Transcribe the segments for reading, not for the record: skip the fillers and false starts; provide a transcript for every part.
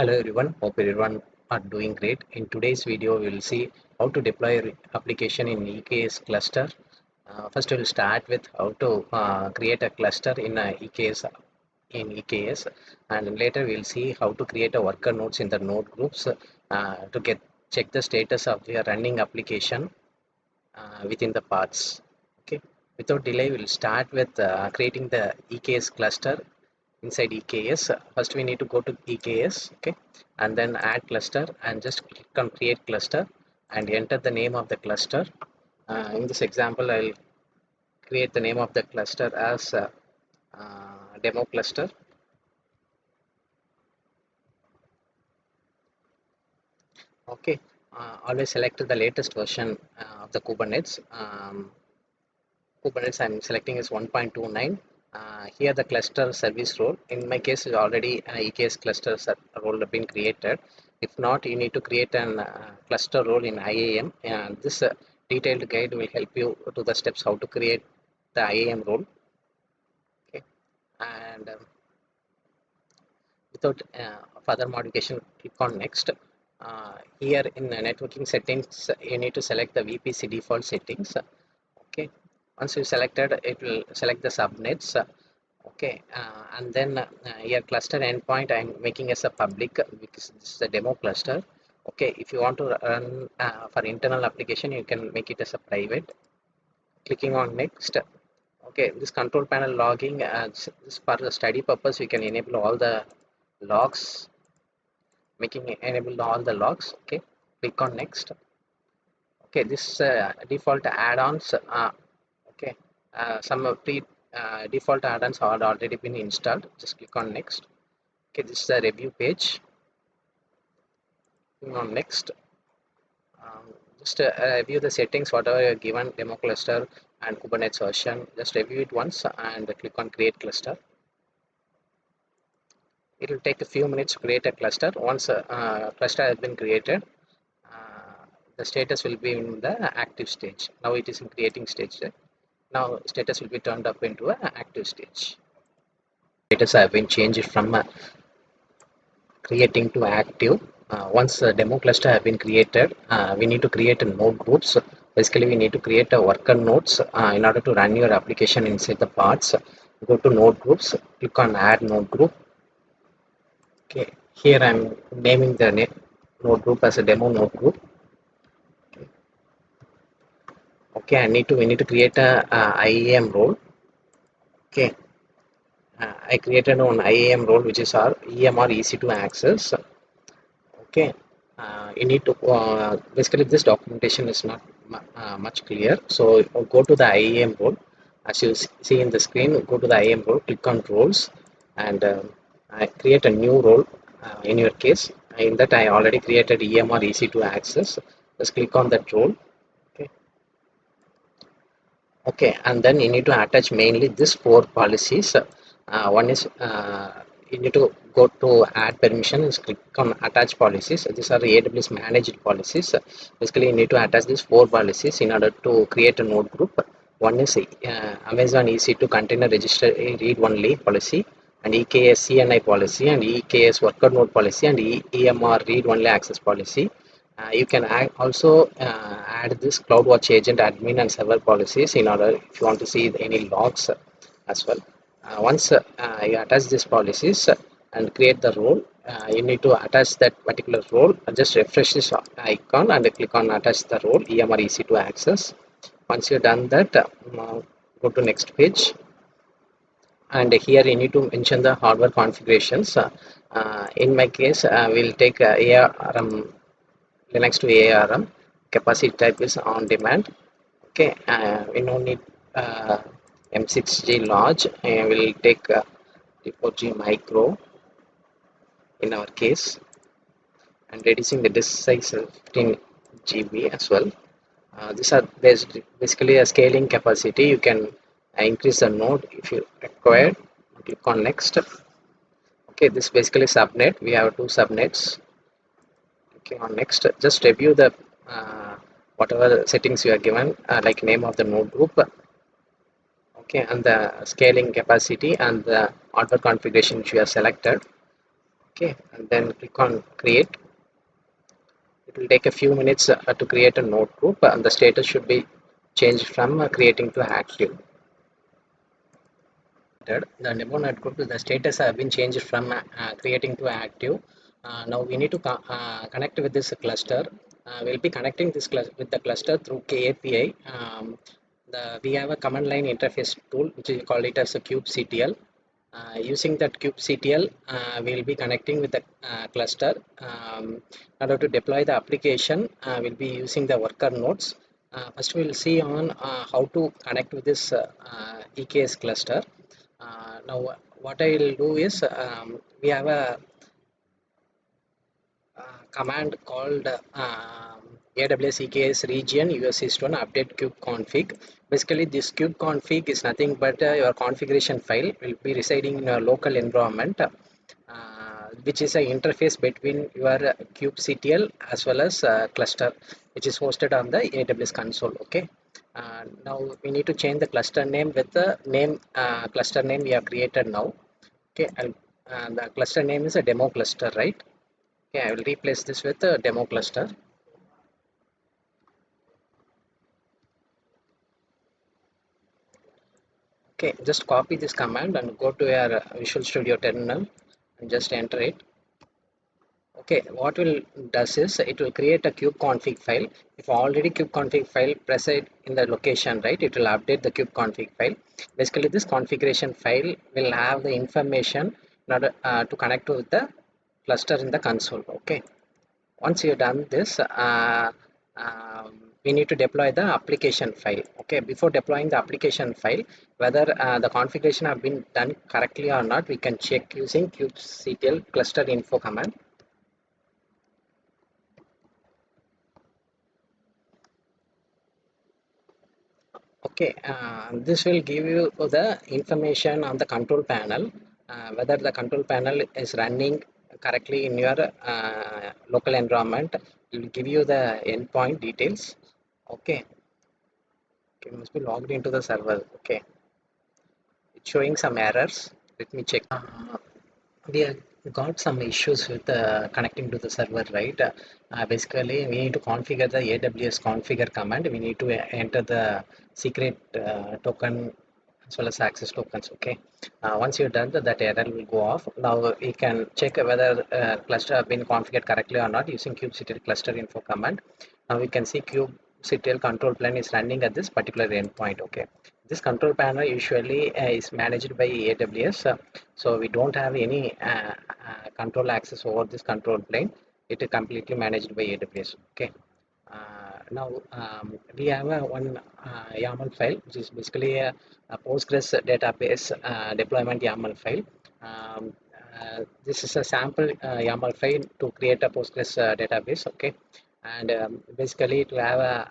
Hello everyone, hope everyone are doing great. In today's video, we will see how to deploy a application in EKS cluster. First, we'll start with how to create a cluster in EKS, and later we'll see how to create a worker nodes in the node groups to check the status of your running application within the paths. Okay, without delay, we'll start with creating the EKS cluster inside EKS. First we need to go to EKS, okay, and then add cluster and just click on create cluster and enter the name of the cluster. In this example, I'll create the name of the cluster as demo cluster. Okay, always select the latest version of the Kubernetes. Kubernetes I'm selecting is 1.29. Here the cluster service role. In my case, is already an EKS cluster role have been created. If not, you need to create an cluster role in IAM. And this detailed guide will help you to the steps how to create the IAM role. Okay, and without further modification, click on next. Here in networking settings, you need to select the VPC default settings. Okay, once you selected, it will select the subnets. Okay, and then here cluster endpoint I'm making as a public because this is a demo cluster. Okay, if you want to run for internal application, you can make it as a private. Clicking on next. Okay, this control panel logging, this for the study purpose we can enable all the logs, enable all the logs. Okay, click on next. Okay, this default add-ons. Okay, some pre default add-ons have already been installed. Just click on next. Okay, this is the review page. Click on next. Just review the settings whatever you given, demo cluster and Kubernetes version. Just review it once and click on create cluster. It will take a few minutes to create a cluster. Once a cluster has been created, the status will be in the active stage. Now it is in creating stage. Now status will be turned up into an active stage. Status have been changed from creating to active. Once the demo cluster have been created, we need to create a node groups. Basically, we need to create a worker nodes in order to run your application inside the parts. Go to node groups, click on add node group. Okay, here I'm naming the node group as a demo node group. Okay, we need to create a IAM role. Okay, I created one IAM role which is our EMR EC2 access. Okay, you need to basically this documentation is not much clear, so go to the IAM role. As you see in the screen, go to the IAM role, click on roles, and create a new role. In your case, in that I already created EMR EC2 access. Just click on that role. Okay, and then you need to attach mainly these four policies. One is you need to go to add permissions, click on attach policies. These are the AWS managed policies. Basically, you need to attach these four policies in order to create a node group. One is Amazon EC2 container register read only policy, and EKS CNI policy, and EKS worker node policy, and EMR read only access policy. You can also add this CloudWatch agent admin and server policies in order if you want to see any logs as well. Once you attach these policies and create the role, you need to attach that particular role. Just refresh this icon and click on attach the role EMR EC2 access. Once you've done that, go to next page. And here you need to mention the hardware configurations. In my case, we'll take ARM Linux to ARM. Capacity type is on demand. Okay, we don't need M6G large. We'll take 4G micro in our case, and reducing the disk size of 15 GB as well. These are basically a scaling capacity. You can increase the node if you require. Click on next. Okay, this is basically subnet. We have two subnets. Okay, on next, just review the whatever settings you are given, like name of the node group. Okay, and the scaling capacity and the hardware configuration which you have selected. Okay, and then click on create. It will take a few minutes to create a node group, and the status should be changed from creating to active. The demo node group, the status have been changed from creating to active. Now we need to connect with this cluster. We'll be connecting this with the cluster through KAPI. We have a command line interface tool, which is called it as a kubectl. Using that kubectl, we'll be connecting with the cluster. In order to deploy the application, we'll be using the worker nodes. First, we'll see on how to connect with this EKS cluster. Now, what I will do is we have a command called AWS EKS region US East 1 update kube config. Basically, this kube config is nothing but your configuration file will be residing in your local environment, which is an interface between your kubectl as well as cluster, which is hosted on the AWS console. Okay. Now we need to change the cluster name with the name cluster name we have created now. Okay, the cluster name is a demo cluster, right? Okay, I will replace this with a demo cluster. Okay, just copy this command and go to your Visual Studio terminal and just enter it. Okay, what will does is it will create a kube config file. If already kube config file present in the location, right, it will update the kube config file. Basically, this configuration file will have the information in order to connect to the cluster in the console. Okay. Once you've done this, we need to deploy the application file. Okay, before deploying the application file, whether the configuration have been done correctly or not, we can check using kubectl cluster info command. Okay, this will give you the information on the control panel, whether the control panel is running correctly in your local environment. It will give you the endpoint details. Okay, okay, must be logged into the server. Okay, it's showing some errors. Let me check. We have got some issues with connecting to the server, right? Basically, we need to configure the AWS configure command. We need to enter the secret token as well as access tokens. Okay. Once you're done, that error will go off. Now we can check whether cluster have been configured correctly or not using kubectl cluster info command. Now we can see kubectl control plane is running at this particular endpoint. Okay. This control panel usually is managed by AWS. So we don't have any control access over this control plane. It is completely managed by AWS. Okay. Now we have one YAML file, which is basically a Postgres database deployment YAML file. This is a sample YAML file to create a Postgres database. Okay, and basically to have a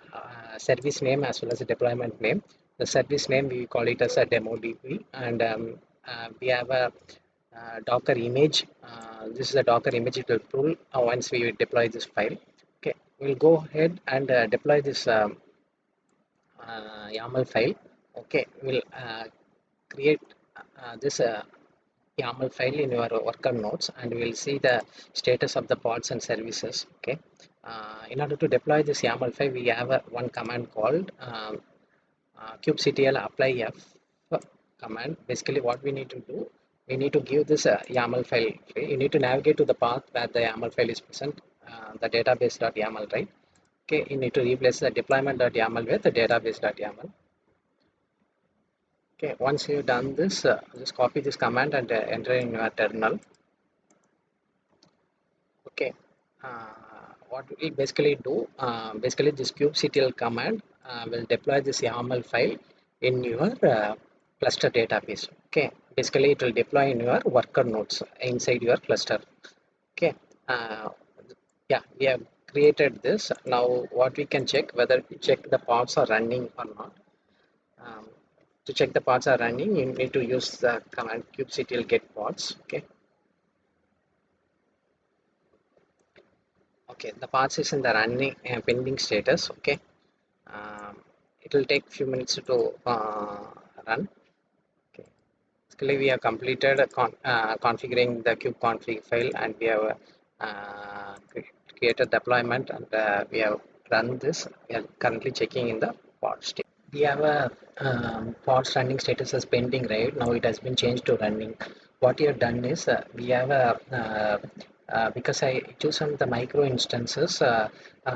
service name as well as a deployment name. The service name we call it as a demo DB, and we have a Docker image. This is a Docker image it will pull once we deploy this file. Okay, we'll go ahead and deploy this YAML file. Okay, we'll create this YAML file in your worker nodes, and we'll see the status of the pods and services. Okay, in order to deploy this YAML file, we have one command called kubectl apply f command. Basically, what we need to do, we need to give this YAML file. Okay? You need to navigate to the path where the YAML file is present, the database.yaml, right? Okay, you need to replace the deployment.yaml with the database.yaml. Okay, once you've done this, just copy this command and enter in your terminal. Okay, what we basically do, basically this kubectl command will deploy this YAML file in your cluster database. Okay, basically it will deploy in your worker nodes inside your cluster. Okay, yeah, we have created this. Now what we can check, whether we check the pods are running or not. um, to check the pods are running, you need to use the command kubectl get pods. Okay, okay, the pods is in the running pending status. Okay, um, it will take few minutes to run. Okay, basically we have completed configuring the kubeconfig file, and we have created deployment, and we have run this. We are currently checking in the pod state. We have a pods running status as pending, right? Now it has been changed to running. What you have done is we have a because I chosen the micro instances,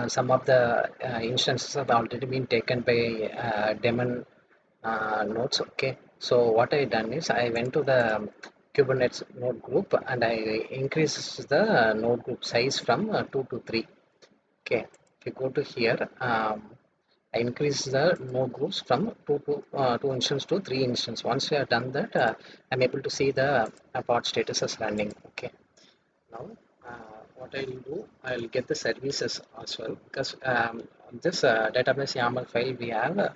some of the instances have already been taken by daemon nodes. Okay, so what I done is I went to the Kubernetes node group and I increased the node group size from 2 to 3. Okay, if you go to here, I increase the node groups from two instance to three instance. Once we have done that, I'm able to see the pod status is running. Okay, now what I'll do, I'll get the services as well, because this database YAML file we have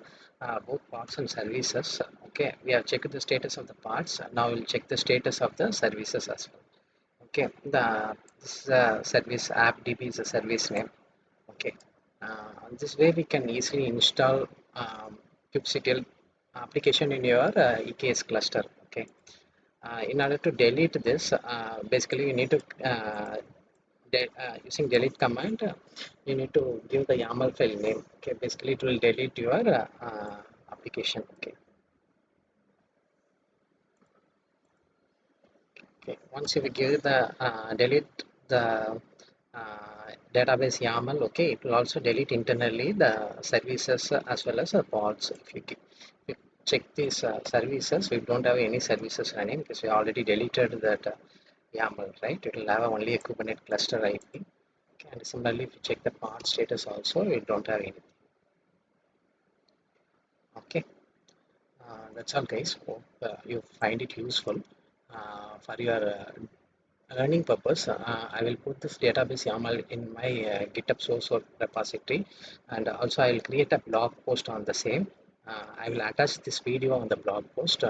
both parts and services. Okay, we have checked the status of the parts. Now we'll check the status of the services as well. Okay, this service app DB is a service name. Okay, this way we can easily install kubectl application in your EKS cluster. Okay, in order to delete this, basically you need to using delete command, you need to give the YAML file name. Okay, basically it will delete your application. Okay, okay. Once you give the delete the database YAML, okay, it will also delete internally the services as well as the pods. If you check these services, we don't have any services running because we already deleted that YAML, right? It will have only a Kubernetes cluster IP. Okay, and similarly, if you check the pod status also, we don't have anything. Okay, that's all, guys. Hope you find it useful for your learning purpose. I will put this database YAML in my GitHub source code repository, and also I will create a blog post on the same. I will attach this video on the blog post.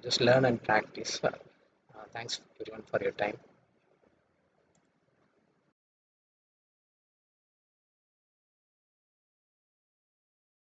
Just learn and practice. Thanks everyone for your time.